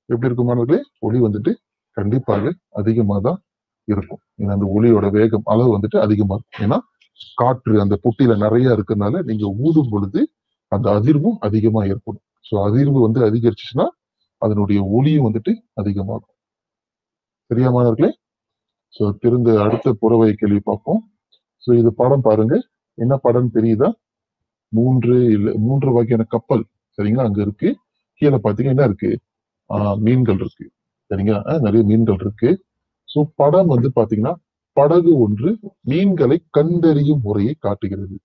எப்படி இருக்கும் மாணவர்களே? ஒளி வந்துட்டு கண்டிப்பாக அதிகமா தான் இருக்கும். ஏன்னா அந்த ஒளியோட வேகம் அளவு வந்துட்டு அதிகமா இருக்கும். ஏன்னா காற்று அந்த புட்டியில நிறைய இருக்கிறதுனால நீங்க ஊதும் பொழுது அந்த அதிர்வும் அதிகமா ஏற்படும். சோ அதிர்வு வந்து அதிகரிச்சுச்சுன்னா அதனுடைய ஒளியும் வந்துட்டு அதிகமாகும். சரியா மாணவர்களே? சோ திருந்த அடுத்த புறவை கேள்வி பார்ப்போம். சோ இது படம் பாருங்க. என்ன படம் தெரியுதா? மூன்று வகையான கப்பல் சரிங்களா அங்க இருக்கு. கீழே பாத்தீங்கன்னா என்ன இருக்கு? மீன்கள் இருக்கு. சரிங்களா? நிறைய மீன்கள் இருக்கு. சோ படம் வந்து பாத்தீங்கன்னா படகு ஒன்று மீன்களை கண்டறியும் முறையை காட்டுகிறது.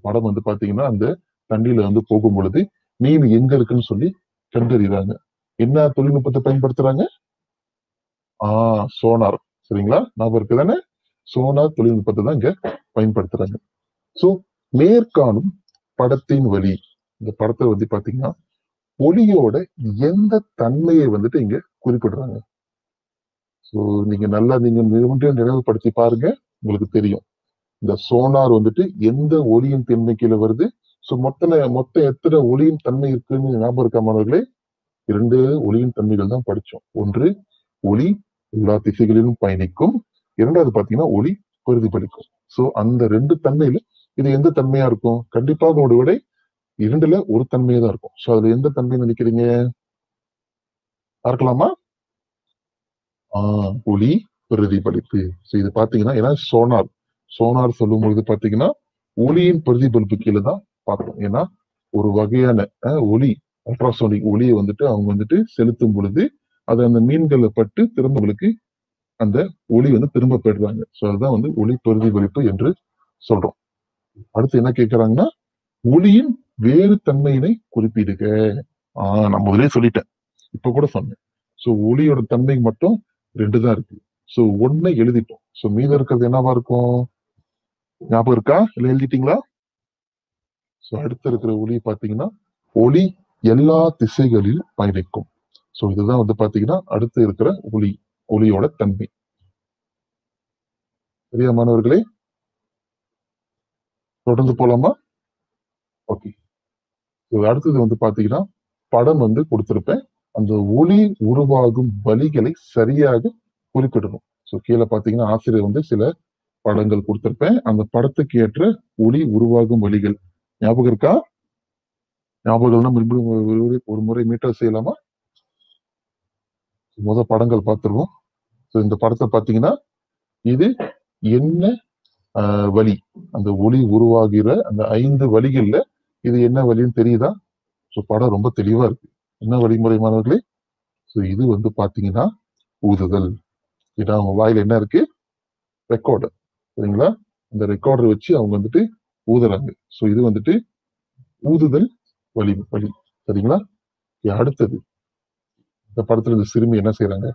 படம் வந்து பாத்தீங்கன்னா அந்த தண்ணியில வந்து போகும் பொழுது மீன் எங்க இருக்குன்னு சொல்லி கண்டறிறாங்க. என்ன தொழில்நுட்பத்தை பயன்படுத்துறாங்க? சோனார். சரிங்களா? ஞாபகம் இருக்கு தானே? சோனார் தொழில்நுட்பத்தை தான் இங்க பயன்படுத்துறாங்க. சோ மேற்காணும் படத்தின் வழி, இந்த படத்தை வந்து பாத்தீங்கன்னா ஒளியோட எந்த தன்மையை வந்துட்டு இங்க குறிப்பிடுறாங்க. சோ நீங்க நல்லா நீங்க மீண்டும் நினைவுபடுத்தி பாருங்க, உங்களுக்கு தெரியும். இந்த சோனார் வந்துட்டு எந்த ஒளியின் தன்மை கீழே வருது? சோ மொத்த எத்தனை ஒளியின் தன்மை இருக்குன்னு ஞாபகம் இருக்கா மாணவர்களே? 2 ஒளியின் தன்மைகள் தான் படிச்சோம். ஒன்று ஒளி எல்லா திசைகளிலும் பயணிக்கும். இரண்டாவது பாத்தீங்கன்னா ஒளி பிரதிபலிக்கும். சோ அந்த 2 தன்மையில இது எந்த தன்மையா இருக்கும்? கண்டிப்பாக உங்களோட விடை 2ல ஒரு தன்மையா தான் இருக்கும். சோ அதுல எந்த தன்மை நினைக்கிறீங்க? பார்க்கலாமா? ஒளி பிரதிபலிப்பு. சோ இது பாத்தீங்கன்னா ஏன்னா சோனார் சொல்லும் பொழுது பாத்தீங்கன்னா ஒளியின் பிரதிபலிப்பு கீழே தான் பார்க்கணும். ஏன்னா ஒரு வகையான ஒளி அல்ட்ராசோனிக் ஒளியை வந்துட்டு அவங்க வந்துட்டு செலுத்தும் பொழுது அது அந்த மீன்களை பட்டு திரும்ப உங்களுக்கு அந்த ஒளி வந்து திரும்ப பெறுறாங்க. சோ அதுதான் வந்து ஒளி பிரதிபலிப்பு என்று சொல்றோம். அடுத்து என்ன கேட்கிறாங்கன்னா ஒளியின் வேறு தன்மையினை குறிப்பிடுக. நான் முதலே சொல்லிட்டேன். இப்ப கூட சொன்னேன். சோ ஒளியோட தன்மை மட்டும் 2 தான் இருக்கு. சோ 1 எழுதிட்டோம். சோ மீதம் இருக்கிறது என்னவா இருக்கும்? ஞாபகம் இருக்கா? இல்ல எழுதிட்டீங்களா? சோ அடுத்து இருக்கிற ஒளி பாத்தீங்கன்னா ஒளி எல்லா திசைகளில் பயணிக்கும். சோ இதுதான் வந்து பாத்தீங்கன்னா அடுத்து இருக்கிற ஒளியோட தன்மை. சரியா மாணவர்களே? தொடர்ந்து போலாமா? ஓகே. அடுத்தது வந்து பாத்தீங்கன்னா படம் வந்து கொடுத்திருப்பேன். அந்த ஒளி உருவாகும் வழிகளை சரியாக குறிப்பிடணும். சோ கீழே பாத்தீங்கன்னா ஆசிரியர் வந்து சில படங்கள் கொடுத்திருப்பேன். அந்த படத்துக்கு ஏற்ற ஒளி உருவாகும் வழிகள் ஞாபகம் இருக்கா? ஞாபகம்னா ஒரு முறை மீட்டர் செய்யலாமா? படங்கள் பார்த்துருவோம். இந்த படத்தை பாத்தீங்கன்னா இது என்ன வழி, அந்த ஒளி உருவாகிற அந்த 5 வழிகள்ல இது என்ன வழின்னு தெரியுதா? படம் ரொம்ப தெளிவா இருக்கு. என்ன வழிமுறை மாணவர்களே? இது வந்து பாத்தீங்கன்னா ஊதுதல். ஏன்னா அவங்க வாயில என்ன இருக்கு? ரெக்கார்டர். சரிங்களா? இந்த ரெக்கார்டர் வச்சு அவங்க வந்துட்டு ஊதுறாங்க. இது வந்துட்டு ஊதுதல் வழி. சரிங்களா? அடுத்தது இந்த படத்துல இந்த சிறுமி என்ன செய்யறாங்க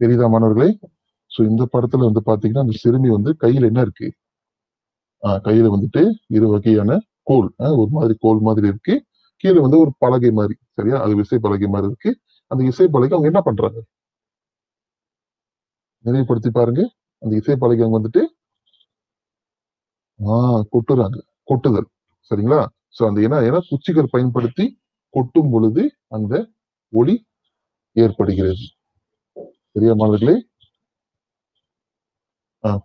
தெரியுதா மாணவர்களே? இந்த படத்துல வந்து பாத்தீங்கன்னா அந்த சிறுமி வந்து கையில என்ன இருக்கு? கையில வந்துட்டு இரு வகையான கோல், ஒரு மாதிரி கோல் மாதிரி இருக்கு. கீழே வந்து ஒரு பலகை மாதிரி, சரியா? அது விசை பலகை மாதிரி இருக்கு. அந்த இசை பலகை அவங்க என்ன பண்றாங்க? நினைவுபடுத்தி பாருங்க. அந்த இசை பலகை அவங்க வந்துட்டு கொட்டுறாங்க. கொட்டுதல். சரிங்களா? அந்த ஏன்னா குச்சிகள் பயன்படுத்தி கொட்டும் பொழுது அந்த ஒளி ஏற்படுகிறது. சரியா மாணவர்களே?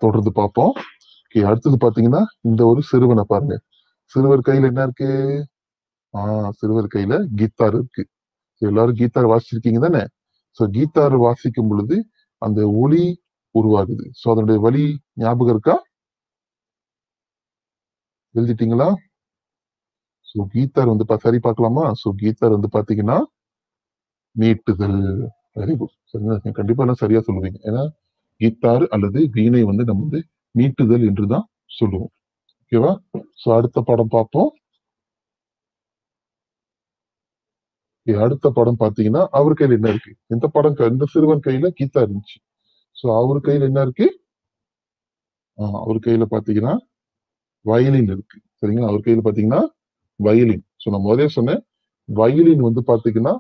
தொடர்ந்து பார்ப்போம். அடுத்தது பாத்தீங்கன்னா இந்த ஒரு சிறுவனை பாருங்க. சிறுவர் கையில என்ன இருக்கு? சிறுவர் கையில கீத்தார் இருக்கு. எல்லாரும் கீத்தார் வாசிச்சிருக்கீங்க தானே? கீத்தார் வாசிக்கும் பொழுது அந்த ஒளி உருவாகுது. அதனுடைய வழி ஞாபகம் இருக்கா? எழுதிட்டீங்களா? கீத்தார் வந்து சரி பார்க்கலாமா? கீத்தார் வந்து பாத்தீங்கன்னா மீட்டுதல். Very good. சரிங்களா? கண்டிப்பா எல்லாம் சரியா சொல்லுவீங்க. ஏன்னா கீத்தார் அல்லது வீணை வந்து நம்ம வந்து மீட்டுதல் என்றுதான் சொல்லுவோம். ஓகேவா? அடுத்த படம் பார்ப்போம். அடுத்த படம் பாத்தீங்கன்னா அவர் கையில என்ன இருக்கு? இந்த சிறுவன் கையில கீத்தார் இருந்துச்சு. அவர் கையில என்ன இருக்கு? அவர் கையில பாத்தீங்கன்னா வயலின் இருக்கு. சரிங்களா? அவர் கையில பாத்தீங்கன்னா வயலின். நான் முதலே சொன்னேன், வயலின் வந்து பாத்தீங்கன்னா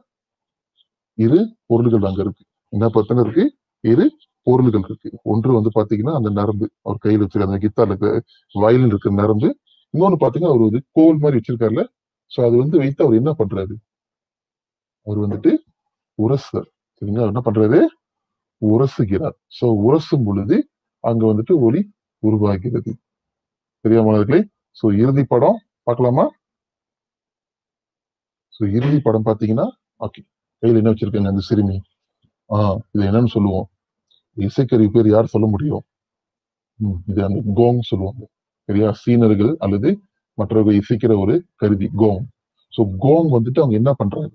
இரு பொருள்கள் அங்க இருக்கு. என்ன பார்த்தன இருக்கு? இரு பொருள்கள் இருக்கு. ஒன்று வந்து பாத்தீங்கன்னா அந்த நரம்பு, அவர் கையில வச்சிருக்க அந்த கித்தார்ல இருக்க வயலின் இருக்கிற நரம்பு. இன்னொன்னு பாத்தீங்கன்னா அவர் ஒரு கோல் மாதிரி வச்சிருக்காருல்ல. அது வந்து வைத்து அவர் என்ன பண்றாரு? அவர் வந்துட்டு உரசுறார். சரிங்களா? என்ன பண்றாரு? உரசுகிறார். உரசும் பொழுது அங்க வந்துட்டு ஒளி உருவாகிறது. சரியா மாணவர்களே? இறுதி படம் பார்க்கலாமா? இறுதி படம் பாத்தீங்கன்னா ஓகே. கையில என்ன வச்சிருக்காங்க அந்த சிறுமி? இது என்னன்னு சொல்லுவோம்? இசைக்கருவி பேர் யார் சொல்ல முடியும்? இது அந்த கோங் சொல்லுவாங்க. சரியா? சீனர்கள் அல்லது மற்றவர்கள் இசைக்கிற ஒரு கருவி கோங். கோங் வந்துட்டு அவங்க என்ன பண்றாங்க?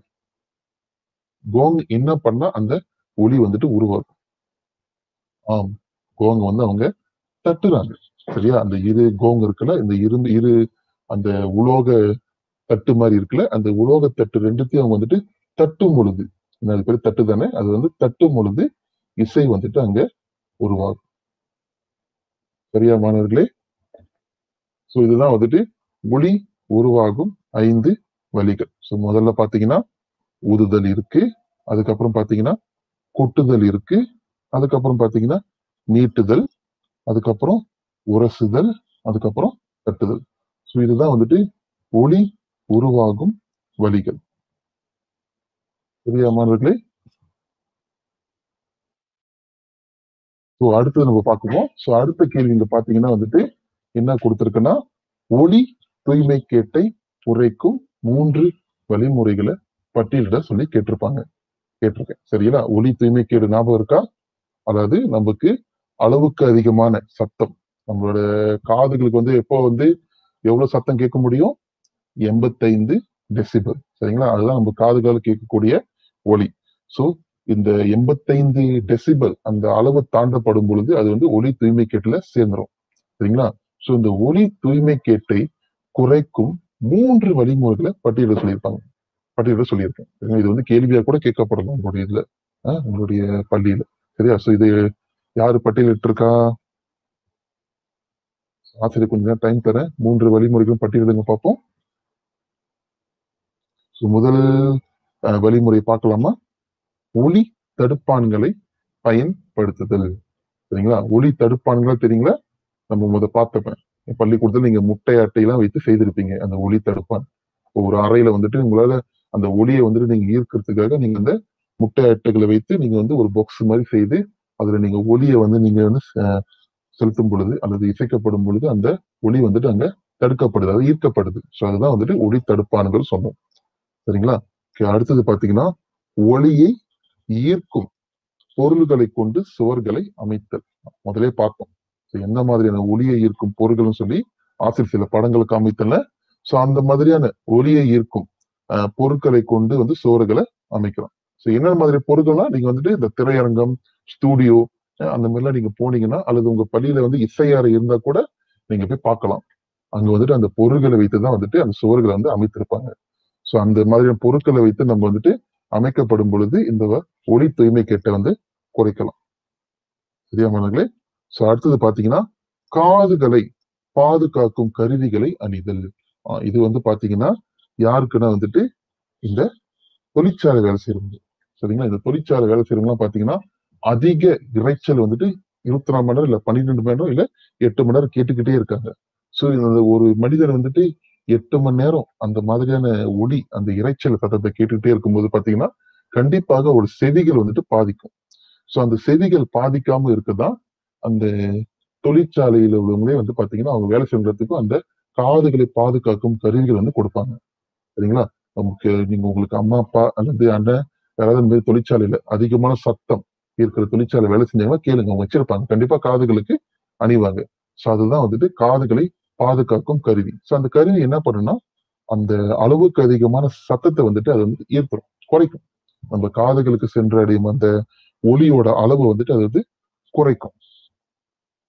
கோங் என்ன பண்ணா அந்த ஒளி வந்துட்டு உருவாகும்? ஆம். கோங் வந்து அவங்க தட்டுறாங்க. சரியா? அந்த இரு கோங் இருக்குல்ல, இந்த இரு அந்த உலோக தட்டு மாதிரி இருக்குல்ல, அந்த உலோக தட்டு ரெண்டுத்தையும் அவங்க வந்துட்டு தட்டும் பொழுது, அது பேர் தட்டு தானே? அது வந்து தட்டும் பொழுது இசை வந்துட்டு அங்க உருவாகும். சரியா மாணவர்களே? இதுதான் வந்துட்டு ஒளி உருவாகும் 5 வழிகள். முதல்ல பாத்தீங்கன்னா ஊதுதல் இருக்கு. அதுக்கப்புறம் பாத்தீங்கன்னா கொட்டுதல் இருக்கு. அதுக்கப்புறம் பாத்தீங்கன்னா நீட்டுதல், அதுக்கப்புறம் உரசுதல், அதுக்கப்புறம் தட்டுதல். இதுதான் வந்துட்டு ஒளி உருவாகும் வழிகள். சரியா மாணவர்களே? அடுத்தது நம்ம பார்க்குவோம். அடுத்த கேள்வி இங்க பாத்தீங்கன்னா வந்துட்டு என்ன கொடுத்திருக்குன்னா ஒளி தூய்மை கேட்டை குறைக்கும் 3 வழிமுறைகளை பட்டியலிட சொல்லி கேட்டிருக்கேன். சரிங்களா? ஒளி தூய்மை கேடு ஞாபகம் இருக்கா? அதாவது நமக்கு அளவுக்கு அதிகமான சத்தம், நம்மளோட காதுகளுக்கு வந்து எப்போ வந்து எவ்வளவு சத்தம் கேட்க முடியும்? 85 டெசிபல். சரிங்களா? அதுதான் நம்ம காதுகளால் கேட்கக்கூடிய ஒலி. சோ இந்த 85 டெசிபல் அந்த அளவு தாண்டப்படும் பொழுது அது வந்து ஒலி தூய்மை கேட்டுல சேர்ந்துரும். சரிங்களா? இந்த ஒலி தூய்மை கேட்டை குறைக்கும் 3 வழிமுறைகளை பட்டியலிட சொல்லியிருக்கேன். இது வந்து கேள்வியா கூட கேட்கப்படலாம் உங்களுடைய இதுல, உங்களுடைய பள்ளியில. சரியா? இது யாரு பட்டியலிட்டு இருக்கா? ஆசிரியர் கொஞ்சம் நேரம் டைம் தரேன். 3 வழிமுறைகளும் பட்டியலிடுங்க பார்ப்போம். முதல் வழிமுறை பார்க்கலாமா? ஒளி தடுப்பான்களை பயன்படுத்துதல். சரிங்களா? ஒளி தடுப்பான்கள் தெரியுங்களா? நம்ம பார்த்தப்ப பள்ளிக்கூடத்துல நீங்க முட்டை அட்டையெல்லாம் வைத்து செய்திருப்பீங்க அந்த ஒளி தடுப்பான். ஒரு அறையில வந்துட்டு உங்களால அந்த ஒளியை வந்துட்டு நீங்க ஈர்க்கிறதுக்காக நீங்க அந்த முட்டை அட்டைகளை வைத்து நீங்க ஒரு பாக்ஸ் மாதிரி செய்து அதுல நீங்க ஒளியை நீங்க செலுத்தும் பொழுது அல்லது இசைக்கப்படும் பொழுது அந்த ஒளி வந்துட்டு அங்க தடுக்கப்படுது, அது ஈர்க்கப்படுது. ஸோ அதுதான் வந்துட்டு ஒளி தடுப்பான்கள் சொன்னோம். சரிங்களா? அடுத்தது பாத்தீங்கன்னா, ஒளியை ஈர்க்கும் பொருள்களை கொண்டு சுவர்களை அமைத்தல். முதலே பார்த்தோம். எந்த மாதிரியான ஒளியை ஈர்க்கும் பொருள்கள்னு சொல்லி ஆசிரியர் சில படங்களை காமித்தல. ஸோ அந்த மாதிரியான ஒளியை ஈர்க்கும் பொருட்களை கொண்டு சுவர்களை அமைக்கிறோம். ஸோ என்ன மாதிரி பொருட்கள்னா நீங்க வந்துட்டு இந்த திரையரங்கம், ஸ்டூடியோ அந்த மாதிரிலாம் நீங்க போனீங்கன்னா அல்லது உங்க பள்ளியில இசையறை இருந்தா கூட நீங்க போய் பார்க்கலாம். அங்க வந்துட்டு அந்த பொருட்களை வைத்துதான் வந்துட்டு அந்த சுவர்களை அமைத்திருப்பாங்க. ஸோ அந்த மாதிரியான பொருட்களை வைத்து நம்ம வந்துட்டு அமைக்கப்படும் பொழுது இந்த ஒளி தூய்மை கேட்டை குறைக்கலாம். சரியா மாணவர்களே? ஸோ அடுத்தது பாத்தீங்கன்னா, காதுகளை பாதுகாக்கும் கருவிகளை அணிதல். இது பாத்தீங்கன்னா யாருக்குன்னா வந்துட்டு இந்த தொழிற்சாலை வேலை செய்யறவங்க. சரிங்களா? இந்த தொழிற்சாலை வேலை செய்யறவங்க பாத்தீங்கன்னா அதிக இரைச்சல் 24 மணி நேரம் இல்ல 12 மணி நேரம் இல்ல 8 மணி நேரம் கேட்டுக்கிட்டே இருக்காங்க. ஸோ ஒரு மனிதர் 8 மணி நேரம் அந்த மாதிரியான ஒலி அந்த இரைச்சல் சத்தத்தை கேட்டுக்கிட்டே இருக்கும்போது பாத்தீங்கன்னா கண்டிப்பாக ஒரு செவிகள் பாதிக்கும். ஸோ அந்த செவிகள் பாதிக்காம இருக்கதான் அந்த தொழிற்சாலையில உள்ளவங்களே பாத்தீங்கன்னா அவங்க வேலை செய்யறதுக்கும் அந்த காதுகளை பாதுகாக்கும் கருவிகள் கொடுப்பாங்க. சரிங்களா? நீங்க உங்களுக்கு அம்மா, அப்பா அல்லது அண்ணன் யாராவது இந்த மாதிரி தொழிற்சாலையில அதிகமான சத்தம் இருக்கிற தொழிற்சாலை வேலை செஞ்சாங்கன்னா கேளுங்க. அவங்க வச்சிருப்பாங்க. கண்டிப்பா காதுகளுக்கு அணிவாங்க. ஸோ அதுதான் காதுகளை பாதுகாக்கும் கருவி. ஸோ அந்த கருவி என்ன பண்ணும்னா, அந்த அளவுக்கு அதிகமான சத்தத்தை அது ஈர்த்துரும், குறைக்கும். நம்ம காதுகளுக்கு சென்றடையும் அந்த ஒலியோட அளவு அது குறைக்கும்.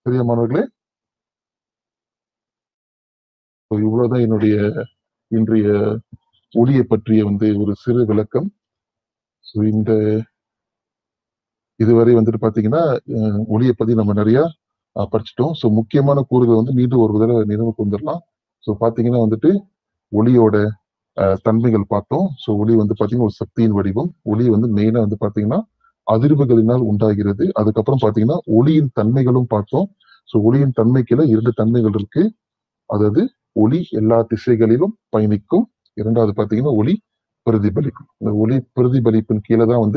சரியா மாணவர்களே? இவ்வளவுதான் என்னுடைய இன்றைய ஒலியை பற்றிய ஒரு சிறு விளக்கம். இந்த இதுவரை பாத்தீங்கன்னா ஒலியை பத்தி நம்ம நிறைய படிச்சுட்டோம். ஸோ முக்கியமான கூறுகள் மீண்டும் ஒரு தடவை நினைவுக்கு வந்துடலாம். ஸோ பாத்தீங்கன்னா ஒலியோட தன்மைகள் பார்த்தோம். ஸோ ஒலி பாத்தீங்கன்னா ஒரு சக்தியின் வடிவம். ஒலி மெயினா பாத்தீங்கன்னா அதிர்வுகளினால் உண்டாகிறது. அதுக்கப்புறம் பாத்தீங்கன்னா ஒலியின் தன்மைகளும் பார்த்தோம். ஸோ ஒலியின் தன்மைக்குள்ள 2 தன்மைகள் இருக்கு. அதாவது ஒலி எல்லா திசைகளிலும் பயணிக்கும். இரண்டாவது பாத்தீங்கன்னா ஒலி பிரதிபலிக்கும். இந்த ஒலி பிரதிபலிப்பின் கீழே தான்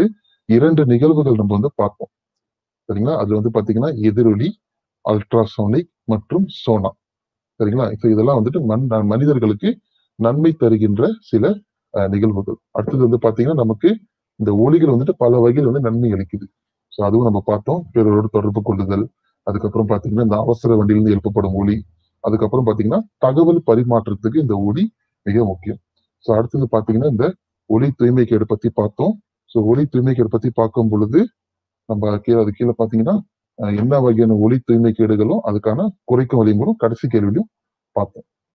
2 நிகழ்வுகள் நம்ம பார்ப்போம். சரிங்களா? அதுல பாத்தீங்கன்னா எதிரொலி, அல்ட்ராசோனிக் மற்றும் சோனா. சரிங்களா? இப்ப இதெல்லாம் மனிதர்களுக்கு நன்மை தருகின்ற சில நிகழ்வுகள். அடுத்தது பாத்தீங்கன்னா நமக்கு இந்த ஒலிகள் பல வகையில் நன்மை அளிக்குது. ஸோ அதுவும் நம்ம பார்த்தோம். பிறரோடு தொடர்பு கொள்ளுதல், அதுக்கப்புறம் பாத்தீங்கன்னா இந்த அவசர வண்டியிலிருந்து எழுப்பப்படும் ஒலி, அதுக்கப்புறம் பாத்தீங்கன்னா தகவல் பரிமாற்றத்துக்கு இந்த ஒலி மிக முக்கியம். ஸோ அடுத்தது பாத்தீங்கன்னா இந்த ஒலி தூய்மைக்கேடு பத்தி பார்த்தோம். ஸோ ஒலி தூய்மைக்கேடு பத்தி பார்க்கும் பொழுது நம்ம கீழே பாத்தீங்கன்னா என்ன வகையான ஒலி தூய்மைக்கேடுகளும் அதுக்கான குறைக்கும் வழிமுறையும் கடைசி கேள்வியிலும் பார்த்தோம்.